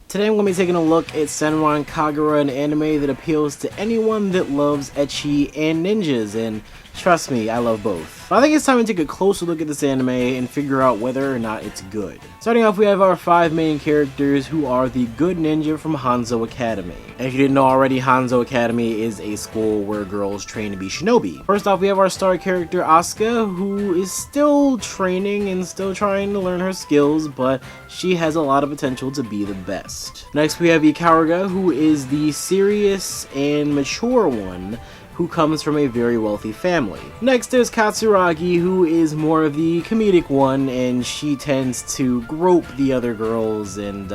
Today I'm going to be taking a look at Senran Kagura, an anime that appeals to anyone that loves ecchi and ninjas, and trust me, I love both. But I think it's time to take a closer look at this anime and figure out whether or not it's good. Starting off, we have our 5 main characters who are the good ninja from Hanzo Academy. And if you didn't know already, Hanzo Academy is a school where girls train to be shinobi. First off, we have our star character Asuka, who is still training and still trying to learn her skills, but she has a lot of potential to be the best. Next, we have Ikaruga, who is the serious and mature one, who comes from a very wealthy family. Next, there's Katsuragi, who is more of the comedic one, and she tends to grope the other girls, and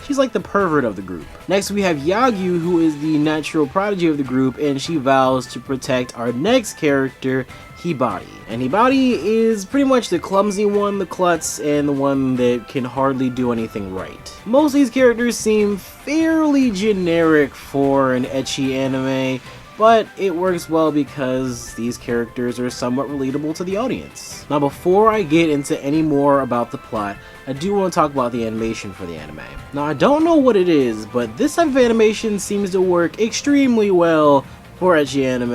she's like the pervert of the group. Next, we have Yagyu, who is the natural prodigy of the group, and she vows to protect our next character, Hibari. And Hibari is pretty much the clumsy one, the klutz, and the one that can hardly do anything right. Most of these characters seem fairly generic for an ecchi anime, but it works well because these characters are somewhat relatable to the audience. Now, before I get into any more about the plot, I do want to talk about the animation for the anime. Now, I don't know what it is, but this type of animation seems to work extremely well for ecchi anime,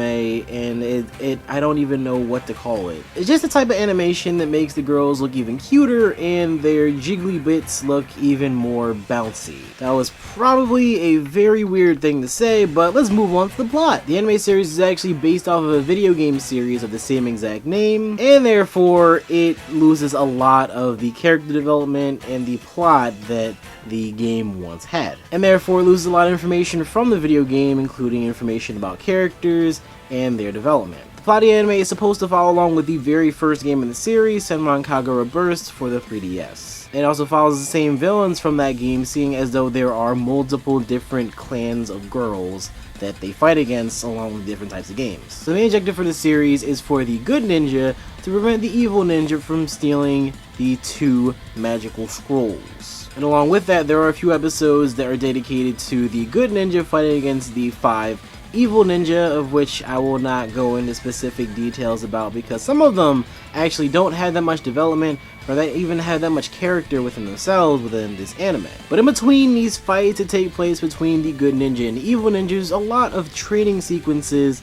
and I don't even know what to call it. It's just the type of animation that makes the girls look even cuter and their jiggly bits look even more bouncy. That was probably a very weird thing to say, but let's move on to the plot. The anime series is actually based off of a video game series of the same exact name, and therefore it loses a lot of the character development and the plot that the game once had, and therefore loses a lot of information from the video game, including information about characters and their development. The plot of the anime is supposed to follow along with the very first game in the series, Senran Kagura Burst, for the 3DS. It also follows the same villains from that game, seeing as though there are multiple different clans of girls that they fight against along with different types of games. So the main objective for the series is for the good ninja to prevent the evil ninja from stealing the 2 magical scrolls. And along with that, there are a few episodes that are dedicated to the good ninja fighting against the 5 evil ninja, of which I will not go into specific details about because some of them actually don't have that much development or they even have that much character within themselves within this anime. But in between these fights that take place between the good ninja and the evil ninjas, a lot of training sequences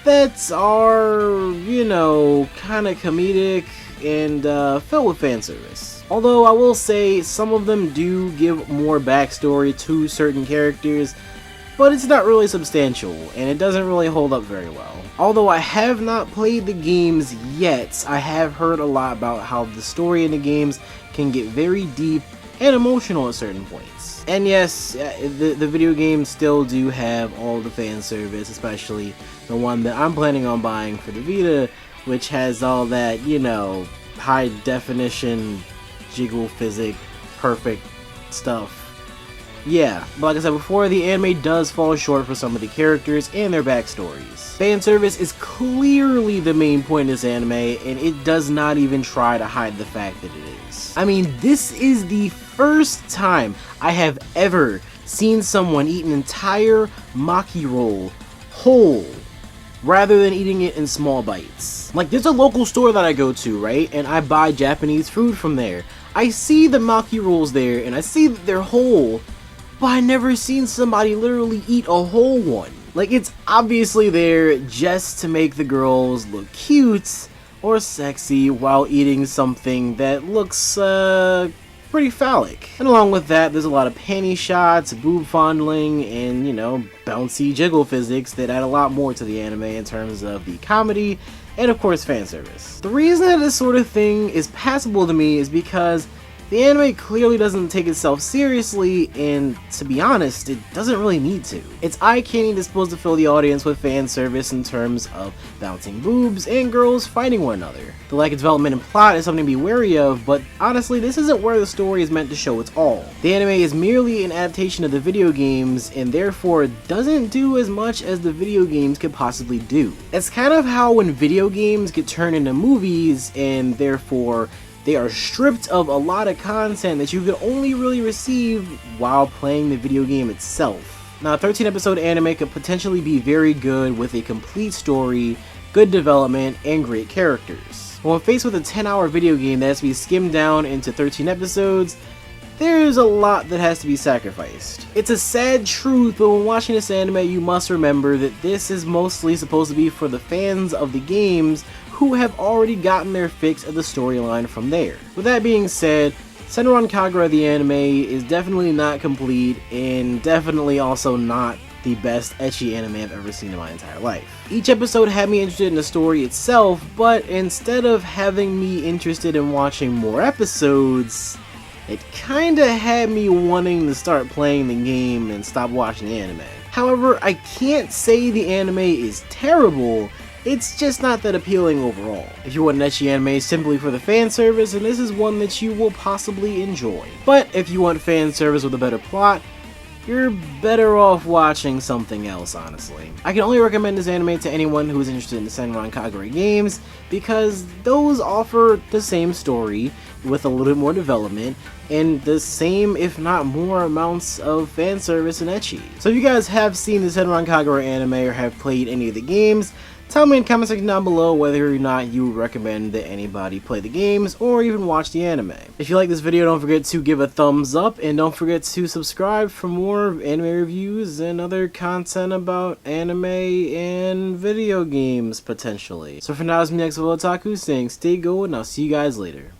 that are, you know, kind of comedic and filled with fan service. Although I will say some of them do give more backstory to certain characters, but it's not really substantial, and it doesn't really hold up very well. Although I have not played the games yet, I have heard a lot about how the story in the games can get very deep and emotional at certain points. And yes, the video games still do have all the fan service, especially the one that I'm planning on buying for the Vita, which has all that, you know, high definition, jiggle physic, perfect stuff. Yeah, but like I said before, the anime does fall short for some of the characters and their backstories. Fan service is clearly the main point of this anime, and it does not even try to hide the fact that it is. I mean, this is the first time I have ever seen someone eat an entire maki roll whole, rather than eating it in small bites. Like, there's a local store that I go to, right, and I buy Japanese food from there. I see the maki rolls there, and I see that they're whole, but I never seen somebody literally eat a whole one. Like, it's obviously there just to make the girls look cute or sexy while eating something that looks pretty phallic. And along with that, there's a lot of panty shots, boob fondling, and, you know, bouncy jiggle physics that add a lot more to the anime in terms of the comedy and, of course, fan service. The reason that this sort of thing is passable to me is because the anime clearly doesn't take itself seriously, and to be honest, it doesn't really need to. It's eye candy that's supposed to fill the audience with fan service in terms of bouncing boobs and girls fighting one another. The lack of development and plot is something to be wary of, but honestly, this isn't where the story is meant to show its all. The anime is merely an adaptation of the video games, and therefore doesn't do as much as the video games could possibly do. It's kind of how when video games get turned into movies, and therefore they are stripped of a lot of content that you could only really receive while playing the video game itself. Now, a 13-episode anime could potentially be very good with a complete story, good development, and great characters. When faced with a 10-hour video game that has to be skimmed down into 13 episodes, there's a lot that has to be sacrificed. It's a sad truth, but when watching this anime you must remember that this is mostly supposed to be for the fans of the games who have already gotten their fix of the storyline from there. With that being said, Senran Kagura the anime is definitely not complete, and definitely also not the best ecchi anime I've ever seen in my entire life. Each episode had me interested in the story itself, but instead of having me interested in watching more episodes, it kinda had me wanting to start playing the game and stop watching the anime. However, I can't say the anime is terrible, it's just not that appealing overall. If you want an ecchi anime simply for the fan service, then this is one that you will possibly enjoy. But if you want fan service with a better plot, you're better off watching something else, honestly. I can only recommend this anime to anyone who is interested in the Senran Kagura games, because those offer the same story with a little bit more development, and the same if not more amounts of fan service and ecchi. So if you guys have seen the Senran Kagura anime or have played any of the games, tell me in the comment section down below whether or not you would recommend that anybody play the games or even watch the anime. If you like this video, don't forget to give a thumbs up, and don't forget to subscribe for more anime reviews and other content about anime and video games, potentially. So for now, it's me, NextLevelOtaku, saying stay gold, and I'll see you guys later.